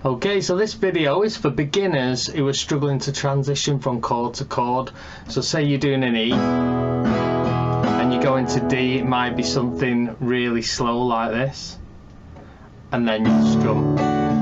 Okay, so this video is for beginners who are struggling to transition from chord to chord. So say you're doing an E and you go into D, it might be something really slow like this, and then you strum.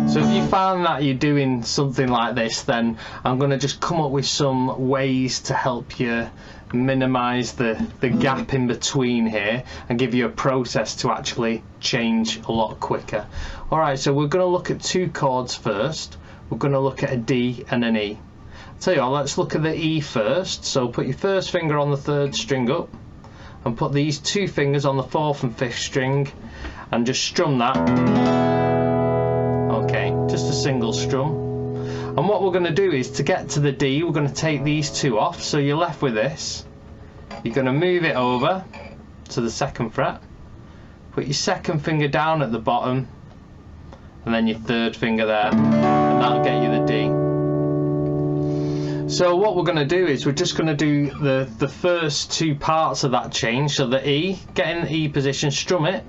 So if you find that you're doing something like this, then I'm going to just come up with some ways to help you minimize the gap in between here and give you a process to actually change a lot quicker. Alright, so we're going to look at two chords first. We're going to look at a D and an E. I'll tell you what, let's look at the E first. So put your first finger on the third string up and put these two fingers on the fourth and fifth string and just strum that. Okay, just a single strum. And what we're going to do is, to get to the D, we're going to take these two off. So you're left with this. You're going to move it over to the second fret. Put your second finger down at the bottom, and then your third finger there, and that'll get you the D. So what we're going to do is, we're just going to do the first two parts of that change. So the E, get in the E position, strum it.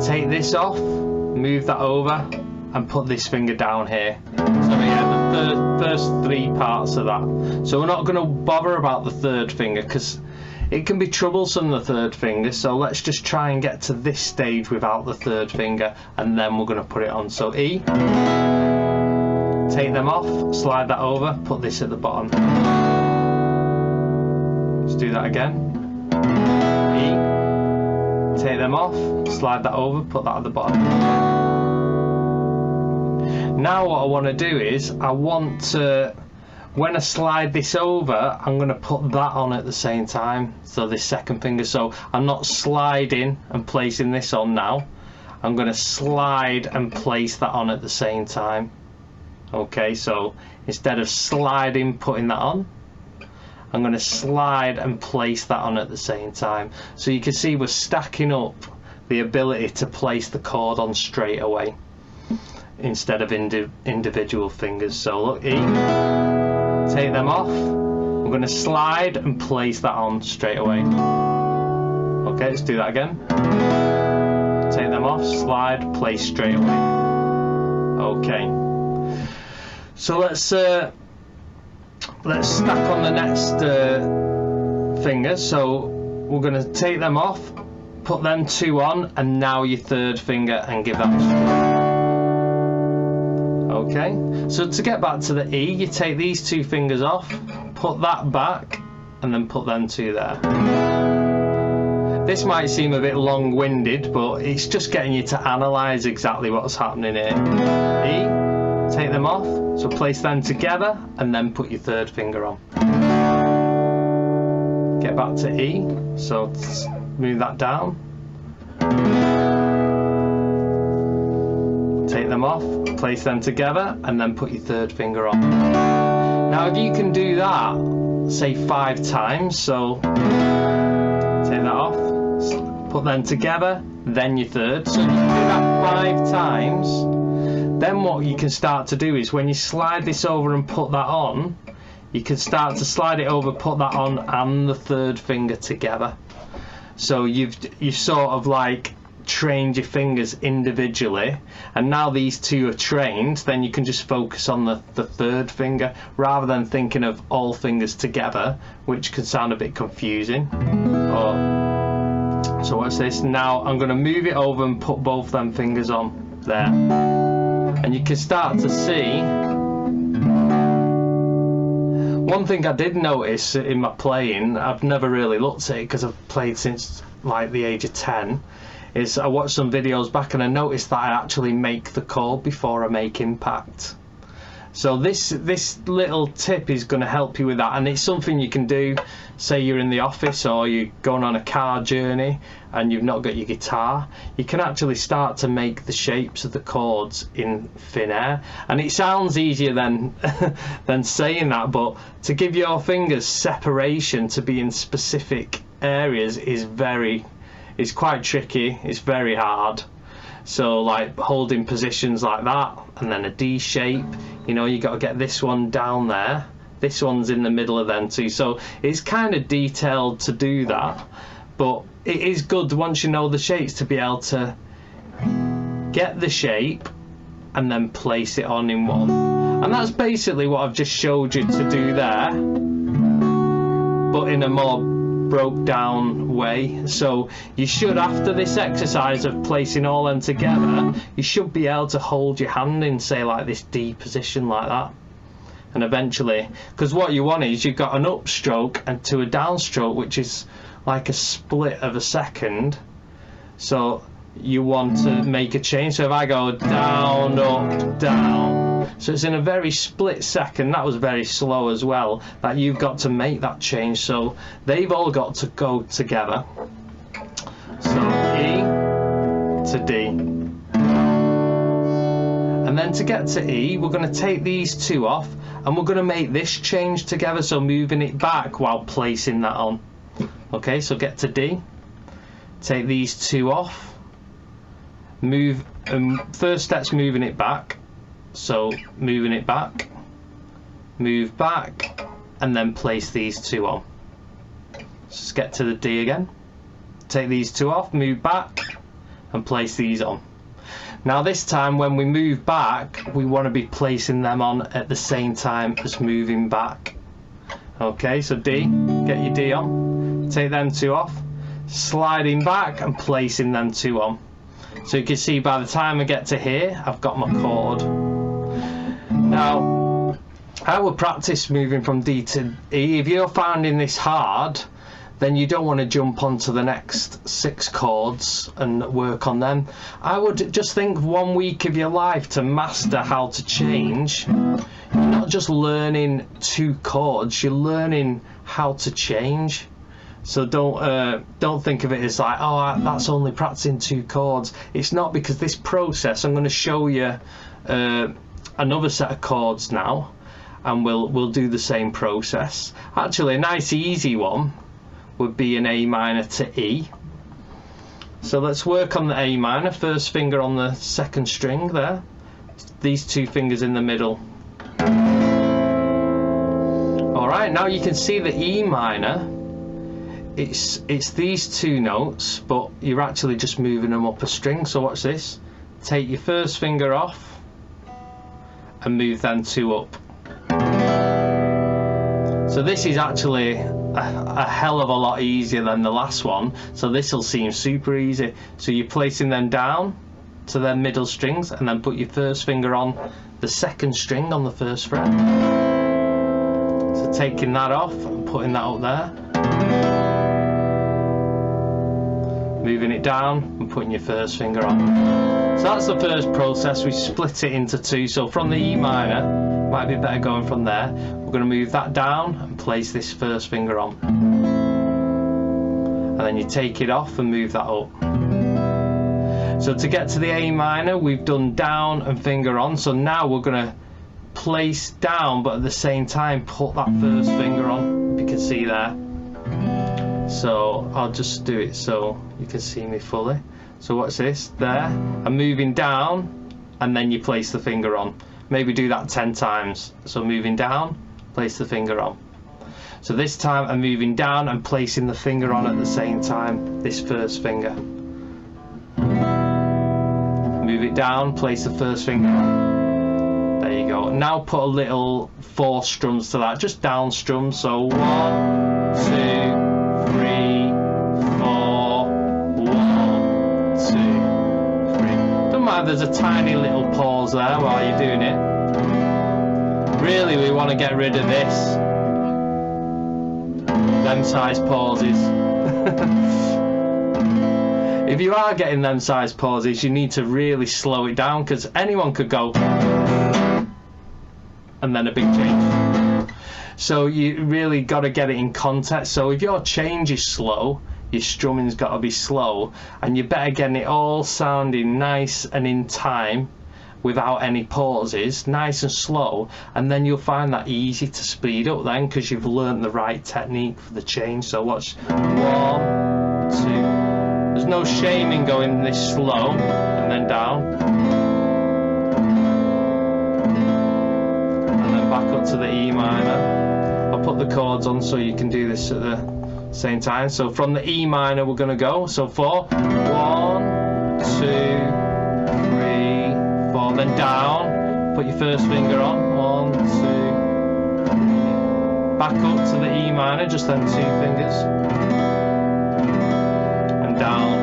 Take this off, move that over, and put this finger down here. So yeah, the first three parts of that. So we're not going to bother about the third finger because it can be troublesome, the third finger. So let's just try and get to this stage without the third finger, and then we're going to put it on. So E, take them off, slide that over, put this at the bottom. Let's do that again. E, take them off, slide that over, put that at the bottom. Now what I want to do is, I want to, when I slide this over, I'm going to put that on at the same time. So this second finger, so I'm not sliding and placing this on now. I'm going to slide and place that on at the same time. Okay, so instead of sliding, putting that on, I'm going to slide and place that on at the same time. So you can see we're stacking up the ability to place the chord on straight away, instead of individual fingers. So look, E, take them off, we're going to slide and place that on straight away. Okay, let's do that again. Take them off, slide, place straight away. Okay, so let's stack on the next finger. So we're going to take them off, put them two on, and now your third finger, and give that a strum. Okay, so to get back to the E, you take these two fingers off, put that back, and then put them two there. This might seem a bit long-winded, but it's just getting you to analyse exactly what's happening here. E, take them off, so place them together, and then put your third finger on. Get back to E, so move that down. Take them off, place them together, and then put your third finger on. Now if you can do that, say 5 times, so take that off, put them together, then your third. So if you can do that 5 times, then what you can start to do is, when you slide this over and put that on, you can start to slide it over, put that on, and the third finger together. So you've sort of like trained your fingers individually, and now these two are trained, then you can just focus on the third finger rather than thinking of all fingers together, which can sound a bit confusing. So what's this? Now I'm going to move it over and put both them fingers on there, and you can start to see. One thing I did notice in my playing, I've never really looked at it because I've played since like the age of 10, is I watched some videos back and I noticed that I actually make the chord before I make impact. So this little tip is going to help you with that, and it's something you can do. Say you're in the office or you're going on a car journey and you've not got your guitar, you can actually start to make the shapes of the chords in thin air. And it sounds easier than than saying that, but to give your fingers separation to be in specific areas is quite tricky. It's very hard. So like holding positions like that, and then a D shape, you know, you got to get this one down there, this one's in the middle of them two. So it's kind of detailed to do that, but it is good once you know the shapes to be able to get the shape and then place it on in one. And that's basically what I've just showed you to do there, but in a more broke down way. So you should, after this exercise of placing all them together, you should be able to hold your hand in, say, like this D position like that. And eventually, because what you want is you've got an upstroke and to a downstroke, which is like a split of a second. So you want to make a change. So if I go down, up, down, so it's in a very split second. That was very slow as well, that you've got to make that change. So they've all got to go together. So E to D. And then to get to E, we're going to take these two off and we're going to make this change together, so moving it back while placing that on. Okay, so get to D, take these two off, move, first step's moving it back, so moving it back, move back, and then place these two on. Just get to the D again, take these two off, move back, and place these on. Now this time when we move back, we want to be placing them on at the same time as moving back. Okay, so D, get your D on, take them two off, sliding back and placing them two on. So you can see by the time I get to here, I've got my chord. Now, I will practice moving from D to E. If you're finding this hard, then you don't want to jump onto the next 6 chords and work on them. I would just think 1 week of your life to master how to change. You're not just learning 2 chords, you're learning how to change. So don't think of it as like, oh, that's only practicing 2 chords. It's not, because this process, I'm going to show you another set of chords now, and we'll do the same process. Actually, a nice easy one would be an A minor to E. So let's work on the A minor. First finger on the 2nd string there. These 2 fingers in the middle. Alright, now you can see the E minor. It's these 2 notes, but you're actually just moving them up a string. So watch this. Take your first finger off and move them 2 up. So this is actually a hell of a lot easier than the last one, so this will seem super easy. So you're placing them down to their middle strings and then put your first finger on the 2nd string on the 1st fret. So taking that off and putting that up there, moving it down and putting your first finger on. So that's the first process. We split it into 2. So from the E minor, might be better going from there, we're going to move that down and place this first finger on, and then you take it off and move that up. So to get to the A minor, we've done down and finger on. So now we're going to place down, but at the same time put that first finger on, you can see there. So I'll just do it so you can see me fully. So what's this? There, I'm moving down and then you place the finger on. Maybe do that 10 times. So moving down, place the finger on. So this time I'm moving down and placing the finger on at the same time, this first finger. Move it down, place the first finger on. There you go. Now put a little 4 strums to that, just down strums. So 1, 2, 3, 4, 1, 2, 3. Don't mind if there's a tiny little pause there while you're doing it. Really, we want to get rid of this. Them size pauses. If you are getting them size pauses, you need to really slow it down, because anyone could go and then a big change. So you really got to get it in context. So if your change is slow, your strumming's got to be slow, and you better get it all sounding nice and in time without any pauses, nice and slow, and then you'll find that easy to speed up then, because you've learned the right technique for the change. So watch, 1, 2. There's no shame in going this slow and then down, and then back up to the E minor. I'll put the chords on so you can do this at the same time. So from the E minor we're going to go, so 4, 1, 2, 3, 4. then down, put your first finger on, 1, 2, 3, back up to the E minor, just then 2 fingers, and down.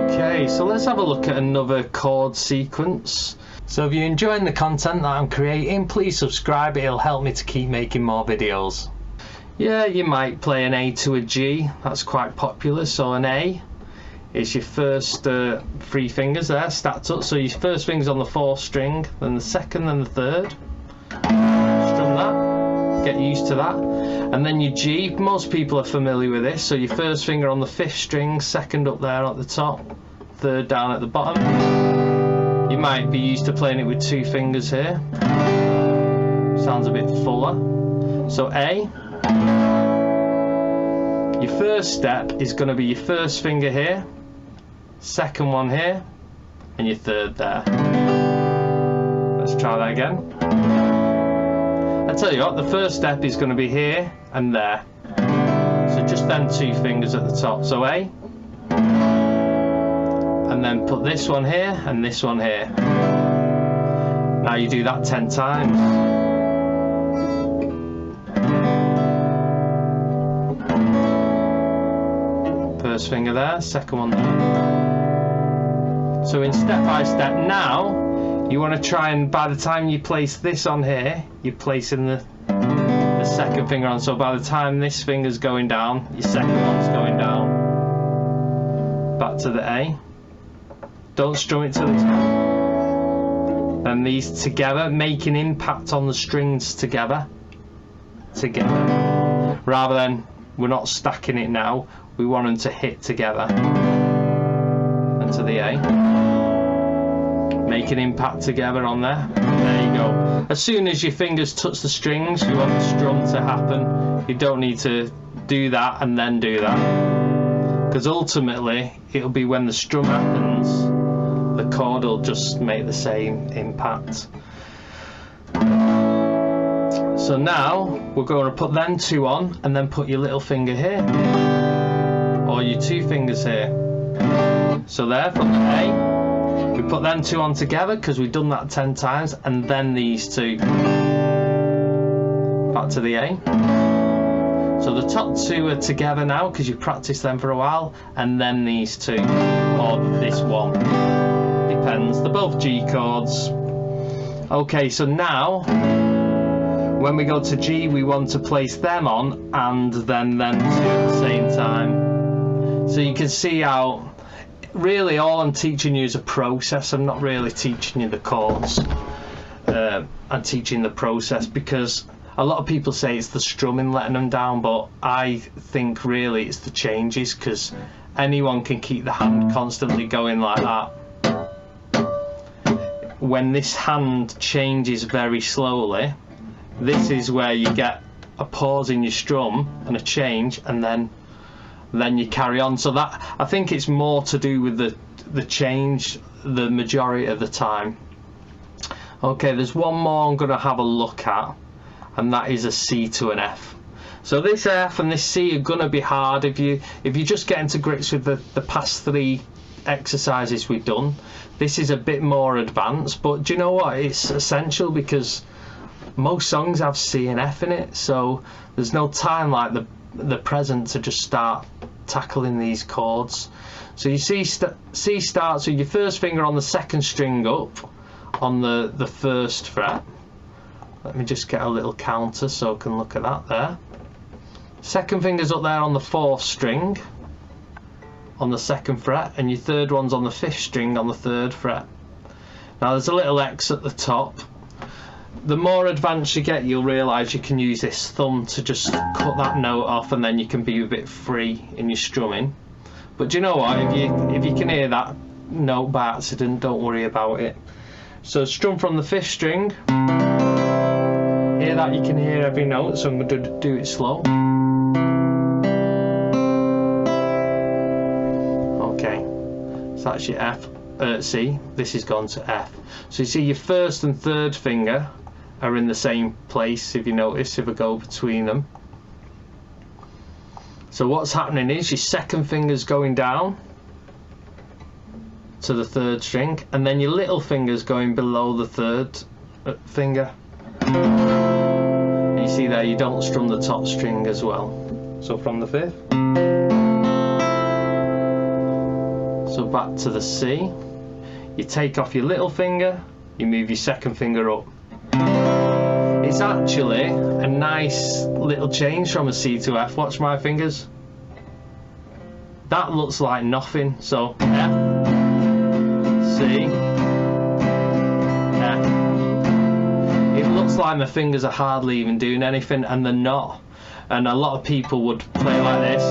Okay, so let's have a look at another chord sequence. So if you're enjoying the content that I'm creating, please subscribe, it'll help me to keep making more videos. Yeah, you might play an A to a G, that's quite popular. So an A is your first 3 fingers there, stacked up. So your first finger's on the 4th string, then the 2nd, then the 3rd. Strum that, get used to that. And then your G, most people are familiar with this. So your first finger on the 5th string, 2nd up there at the top, 3rd down at the bottom. You might be used to playing it with 2 fingers here. Sounds a bit fuller. So A. Your first step is going to be your first finger here, 2nd one here, and your 3rd there. Let's try that again. I tell you what, the first step is going to be here and there. So just then 2 fingers at the top. So A, and then put this one here and this one here. Now you do that 10 times. First finger there, 2nd one there. So in step by step now, you want to try and by the time you place this on here, you're placing the 2nd finger on. So by the time this finger's going down, your 2nd one's going down. Back to the A. Don't strum it to the top. And these together, making impact on the strings together. Rather than, we're not stacking it now, we want them to hit together. And to the A. Make an impact together on there. There you go. As soon as your fingers touch the strings, you want the strum to happen. You don't need to do that and then do that. Because ultimately, it'll be when the strum happens, the chord will just make the same impact. So now, we're going to put them 2 on and then put your little finger here. Or your 2 fingers here. So there, from the A, we put them 2 on together because we've done that 10 times, and then these 2. Back to the A. So the top 2 are together now because you practiced them for a while, and then these 2, or this one. Depends, they're both G chords. Okay, so now, when we go to G, we want to place them on, and then them 2 at the same time. So you can see how, really all I'm teaching you is a process. I'm not really teaching you the chords. I'm teaching the process because a lot of people say it's the strumming letting them down, but I think really it's the changes, because anyone can keep the hand constantly going like that. When this hand changes very slowly, this is where you get a pause in your strum and a change, and then you carry on. So that, I think it's more to do with the change the majority of the time. Okay, there's one more I'm going to have a look at, and that is a C to an F. So this F and this C are going to be hard if you just get into grips with the past 3 exercises we've done. This is a bit more advanced, but do you know what, it's essential because most songs have C and F in it, so there's no time like the present to just start tackling these chords. So you see C starts with your first finger on the 2nd string up on the 1st fret. Let me just get a little counter so I can look at that there. 2nd finger's up there on the 4th string on the 2nd fret, and your 3rd one's on the 5th string on the 3rd fret. Now there's a little X at the top. The more advanced you get, you'll realise you can use this thumb to just cut that note off, and then you can be a bit free in your strumming. But do you know what, if you can hear that note by accident, don't worry about it. So strum from the 5th string. Hear that, you can hear every note, so I'm going to do it slow. Okay, so that's your F, C, this is gone to F. So you see your 1st and 3rd finger are in the same place, if you notice, if I go between them. So what's happening is your 2nd finger's going down, to the third string, and then your little finger's going below the third finger. And you see there, you don't strum the top string as well. So from the fifth, so back to the C, you take off your little finger, you move your second finger up. It's actually a nice little change from a C to F. Watch my fingers. That looks like nothing. So F, C, F. It looks like my fingers are hardly even doing anything, and they're not. And a lot of people would play like this.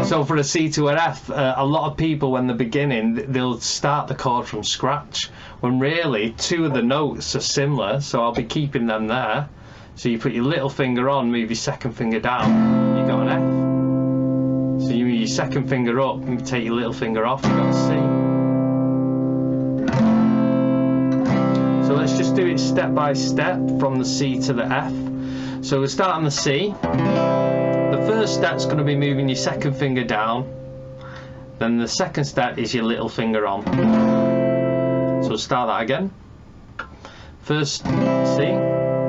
So for a C to an F, a lot of people when they're beginning, they'll start the chord from scratch, when really two of the notes are similar, so I'll be keeping them there. So you put your little finger on, move your second finger down, you got an F. So you move your second finger up and take your little finger off, you got a C. So let's just do it step by step from the C to the F. So we'll start on the C. The first step's going to be moving your second finger down, then the second step is your little finger on. So we'll start that again. First C,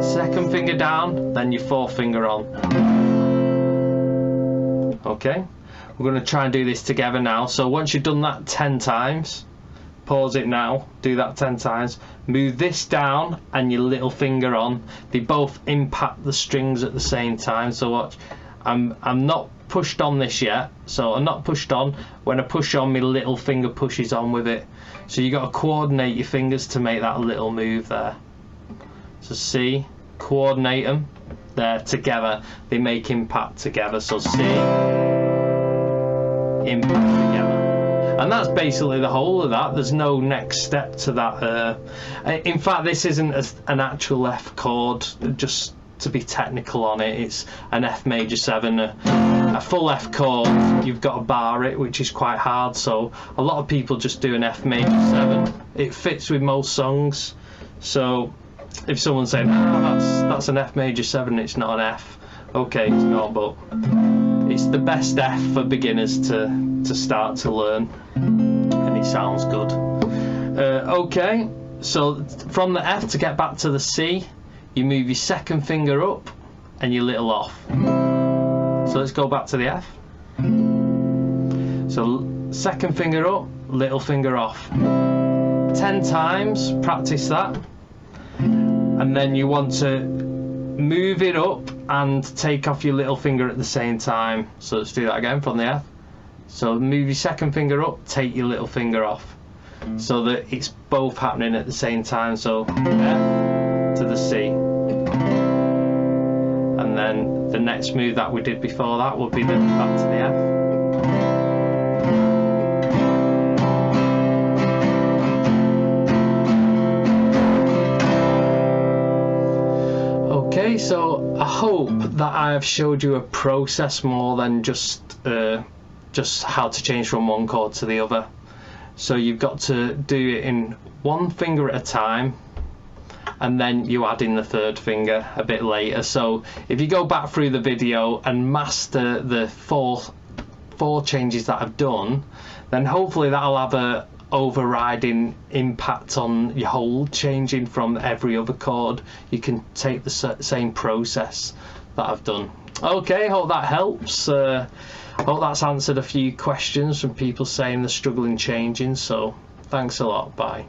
second finger down, then your fourth finger on. Okay, we're going to try and do this together now. So once you've done that 10 times, pause it now, do that 10 times, move this down and your little finger on. They both impact the strings at the same time, so watch. I'm not pushed on this yet, so I'm not pushed on. When I push on, my little finger pushes on with it. So you got to coordinate your fingers to make that little move there. So C, coordinate them there together. They make impact together. So C, impact together. And that's basically the whole of that. There's no next step to that. In fact, this isn't an actual F chord, just to be technical on it. It's an F major 7, a full F chord. You've got to bar it, which is quite hard, so a lot of people just do an F major 7. It fits with most songs. So if someone's saying, that's an F major 7, it's not an F, okay, it's not, but it's the best F for beginners to start to learn, and it sounds good. Okay, so from the F to get back to the C, you move your second finger up and your little off. So let's go back to the F. So second finger up, little finger off. 10 times, practice that. And then you want to move it up and take off your little finger at the same time. So let's do that again from the F. So move your second finger up, take your little finger off. So that it's both happening at the same time. So F to the C, and then the next move that we did before that would be the back to the F. Okay, so I hope that I have showed you a process more than just how to change from one chord to the other. So you've got to do it in one finger at a time, and then you add in the third finger a bit later. So if you go back through the video and master the four changes that I've done, then hopefully that'll have a overriding impact on your whole changing from every other chord. You can take the same process that I've done. Okay, hope that helps. Hope that's answered a few questions from people saying they're struggling changing. So thanks a lot, bye.